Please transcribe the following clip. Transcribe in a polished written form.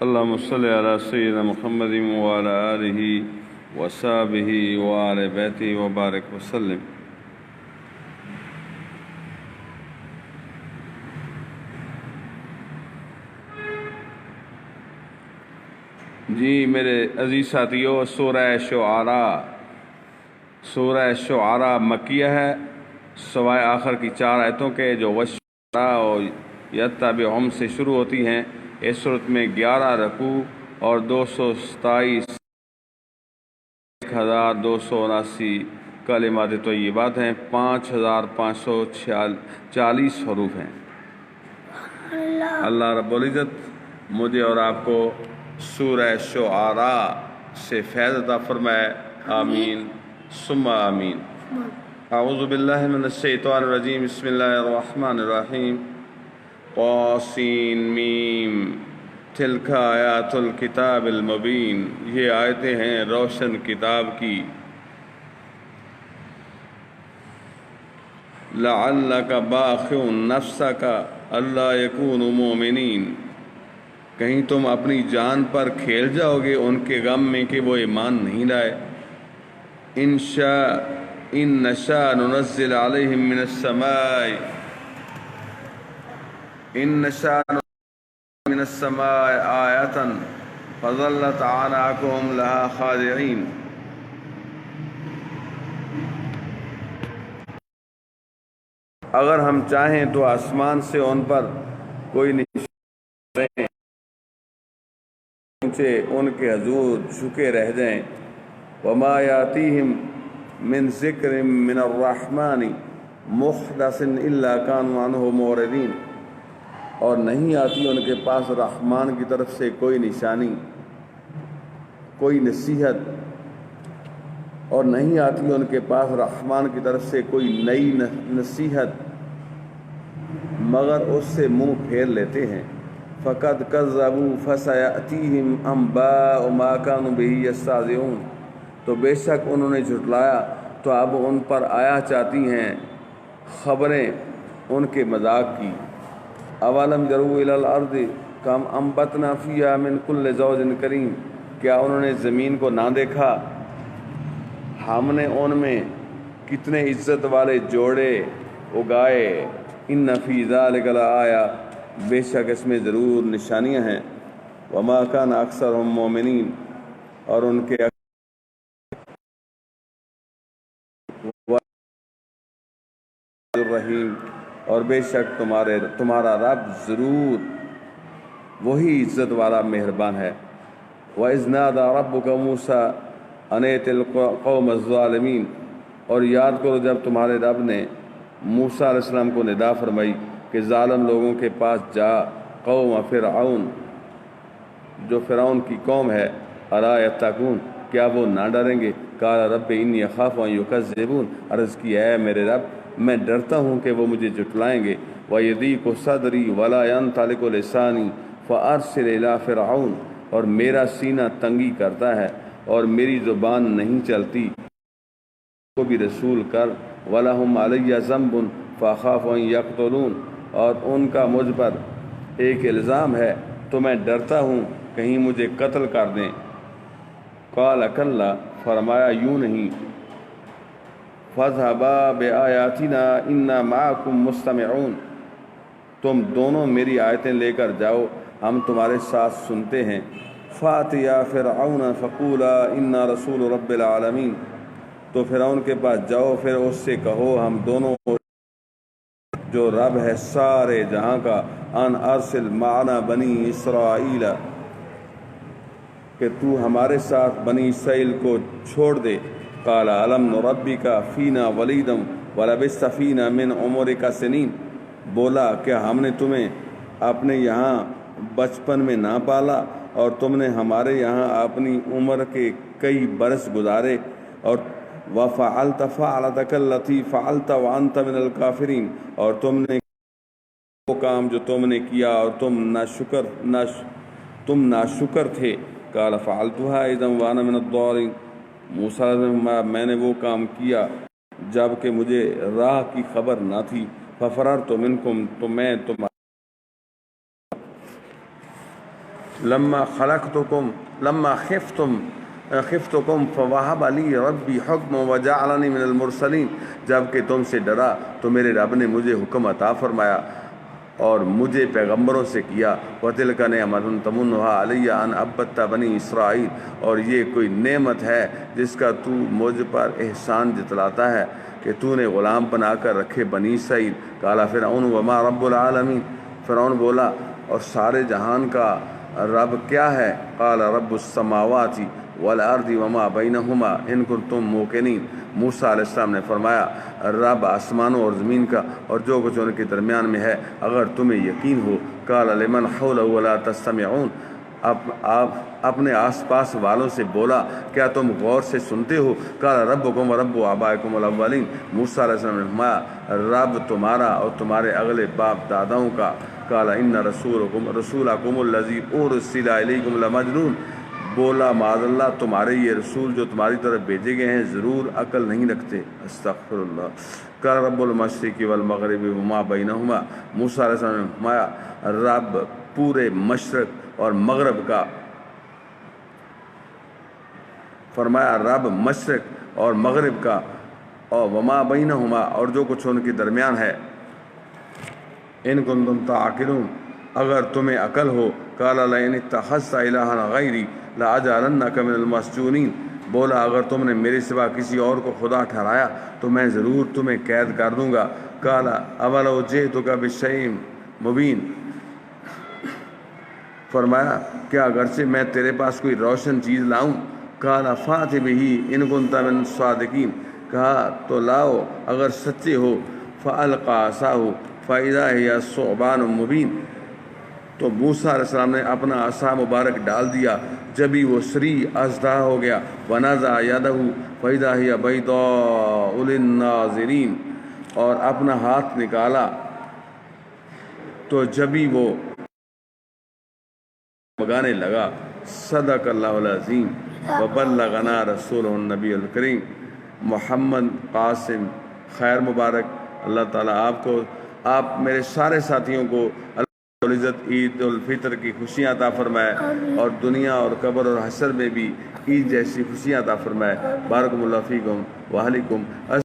اللهم صل على سيدنا محمد وعلى آله وصحبه وعلى بيته وبارك وسلم۔ جی میرے عزیز ساتھیو، سورہ شعراء مکیہ ہے، سوائے آخر کی 4 آیتوں کے جو وشعراء اور یتبعہم سے شروع ہوتی ہیں۔ اس صورت میں 11 رکوع اور 227 1279 کلمات طیبات ہیں، 5540 حروف ہیں۔ اللہ رب العزت مجھے اور آپ کو سورہ شعراء سے فیض عطا فرمائے، آمین ثم آمین۔ اعوذ باللہ من الشیطان الرجیم، بسم اللہ الرحمن الرحیم۔ قاسین میم تلک آیات الکتاب المبین، یہ آیتیں ہیں روشن کتاب کی۔ لعلک باخع نفسک الا یکونوا مؤمنین، کہیں تم اپنی جان پر کھیل جاؤ گے ان کے غم میں کہ وہ ایمان نہیں لائے۔ ان نشاء ننزل علیہم من السماء من السماء آیۃ فظلت اعناقهم لها خاضعین۔ اگر ہم چاہیں تو آسمان سے ان پر کوئی نشان ان کے حضور جھکے رہ جائیں۔ وما یاتیہم من ذکر من الرحمن محدث الا كانوا عنہ معرضین، اور نہیں آتی ان کے پاس رحمان کی طرف سے کوئی نشانی، کوئی نصیحت، اور نہیں آتی ان کے پاس رحمان کی طرف سے کوئی نئی نصیحت مگر اس سے منہ پھیر لیتے ہیں۔ فقد کذبوا فسیأتیہم انباء ما كانوا بہ یستہزئون، تو بے شک انہوں نے جھٹلایا تو اب ان پر آیا چاہتی ہیں خبریں ان کے مذاق کی۔ اولم یروا الی الارض کم انبتنا فیہا من کل زوج کریم، کیا انہوں نے زمین کو نہ دیکھا ہم نے ان میں کتنے عزت والے جوڑے اگائے۔ ان فی ذلک لآیہ، بے شک اس میں ضرور نشانیاں ہیں۔ وما کان اکثرهم مومنین، اور ان کے الرحیم، اور بے شک تمہارا رب ضرور وہی عزت والا مہربان ہے۔ وَإِذْ نَادَى رَبُّكَ مُوسَىٰ أَنِ ائْتِ الْقَوْمَ الظَّالِمِينَ، اور یاد کرو جب تمہارے رب نے موسیٰ علیہ السلام کو ندا فرمائی کہ ظالم لوگوں کے پاس جا، قوم فرعون، جو فرعون کی قوم ہے، اَلَا يَتَّقُونَ، کیا وہ نہ ڈریں گے؟ قَالَ رَبِّ إِنِّي أَخَافُ أَن يُكَذِّبُونَ، عرض کی اے میرے رب میں ڈرتا ہوں کہ وہ مجھے جھٹلائیں گے۔ وَيَضِيقُ صَدْرِي وَلَا يَنطَلِقُ لِسَانِي فَأَرْسِلْ إِلَىٰ فِرْعَوْنَ، اور میرا سینہ تنگی کرتا ہے اور میری زبان نہیں چلتی، کو بھی رسول کر۔ وَلَهُمْ عَلَيَّ ذَنبٌ فَأَخَافُ أَن يَقْتُلُونَ، اور ان کا مجھ پر ایک الزام ہے تو میں ڈرتا ہوں کہیں مجھے قتل کر دیں۔ قَالَ كَلَّا، فرمایا یوں نہیں، فَاذْهَبَا بِآیَاتِنَا إِنَّا مَعَكُمْ مُسْتَمِعُونَ، تم دونوں میری آیتیں لے کر جاؤ، ہم تمہارے ساتھ سنتے ہیں۔ فَأْتِيَا فِرْعَوْنَ فَقُولَا إِنَّا رَسُولُ رَبِّ الْعَالَمِينَ، تو فرعون کے پاس جاؤ، پھر اس سے کہو ہم دونوں جو رب ہے سارے جہاں کا، ان ارسل معنا بنی اسرائیل، کہ تو ہمارے ساتھ بنی اسرائیل کو چھوڑ دے۔ قال الم نربک فینا ولیدا ولبثت فینا من عمرک سنین، بولا کیا ہم نے تمہیں اپنے یہاں بچپن میں نہ پالا اور تم نے ہمارے یہاں اپنی عمر کے کئی برس گزارے۔ اور وَفَعَلْتَ فَعْلَتَكَ الَّتِي فَعَلْتَ وَأَنْتَ مِنَ الْكَافِرِينَ، اور تم نے وہ کام جو تم نے کیا اور تم ناشکر تھے۔ قال فعلتها اذا وانا من الضالين، موسیٰ میں نے وہ کام کیا جب کہ مجھے راہ کی خبر نہ تھی۔ ففررت منکم، تو میں لما خفتکم فوہب علی ربی حکم وجعلنی من المرسلین، جب کہ تم سے ڈرا تو میرے رب نے مجھے حکم عطا فرمایا اور مجھے پیغمبروں سے کیا۔ وَتِلْكَ نِعْمَةٌ تَمُنُّهَا عَلَيَّ أَنْ عَبَّدْتَ بَنِي إِسرائیل، اور یہ کوئی نعمت ہے جس کا تو مجھ پر احسان جتلاتا ہے کہ تو نے غلام بنا کر رکھے بنی اسرائیل۔ قال فرعون وما رب العالمین، فرعون بولا اور سارے جہان کا رب کیا ہے؟ قال رب السماوات والارض وما بینہما ان کنتم موقنین، موسیٰ علیہ السلام نے فرمایا رب آسمانوں اور زمین کا اور جو کچھ ان کے درمیان میں ہے اگر تمہیں یقین ہو۔ قال لمن حولہ ولا تستمعون، آپ اپنے آس پاس والوں سے بولا کیا تم غور سے سنتے ہو؟ قال ربکم ورب آبائکم الاولین، موسیٰ علیہ السلام نے فرمایا رب تمہارا اور تمہارے اگلے باپ داداؤں کا۔ قال ان رسولکم الذی ارسل الیکم لمجنون، بولا معاذ اللہ تمہارے یہ رسول جو تمہاری طرف بھیجے گئے ہیں ضرور عقل نہیں رکھتے۔ استغفر اللہ۔ قال رب المشرق والمغرب وما بینہما، موسیٰ علیہ السلام نے فرمایا رب پورے مشرق اور مغرب کا، فرمایا رب مشرق اور مغرب کا اور وما بینہما اور جو کچھ ان کے درمیان ہے۔ ان کنتم تعقلون، اگر تمہیں عقل ہو۔ قال لئن اتخذت الہا غیری لاجعلنک من المسجونین، بولا اگر تم نے میرے سوا کسی اور کو خدا ٹھہرایا تو میں ضرور تمہیں قید کر دوں گا۔ قال اولو جئتک بشیء مبین، فرمایا کیا اگرچہ میں تیرے پاس کوئی روشن چیز لاؤں؟ قال فات بہ ان کنت من الصادقین، کہا تو لاؤ اگر سچے ہو۔ فالقى عصاہ فاذا ہی ثعبان مبین، تو موسیٰ علیہ السلام نے اپنا عصا مبارک ڈال دیا جب ہی وہ سری اژدہا ہو گیا۔ ونزع یدہ فاذا ہی بیضاء للناظرین، اور اپنا ہاتھ نکالا تو جب ہی وہ بگانے لگا۔ صدق اللہ العظیم وبلغنا رسولہ النبی الکریم۔ محمد قاسم خیر مبارک۔ اللہ تعالیٰ آپ کو، آپ میرے سارے ساتھیوں کو العزت عید الفطر کی خوشیاں عطا فرمائے اور دنیا اور قبر اور حشر میں بھی عید جیسی خوشیاں عطا فرمائے۔ بارک اللہ فیکم وعلیکم۔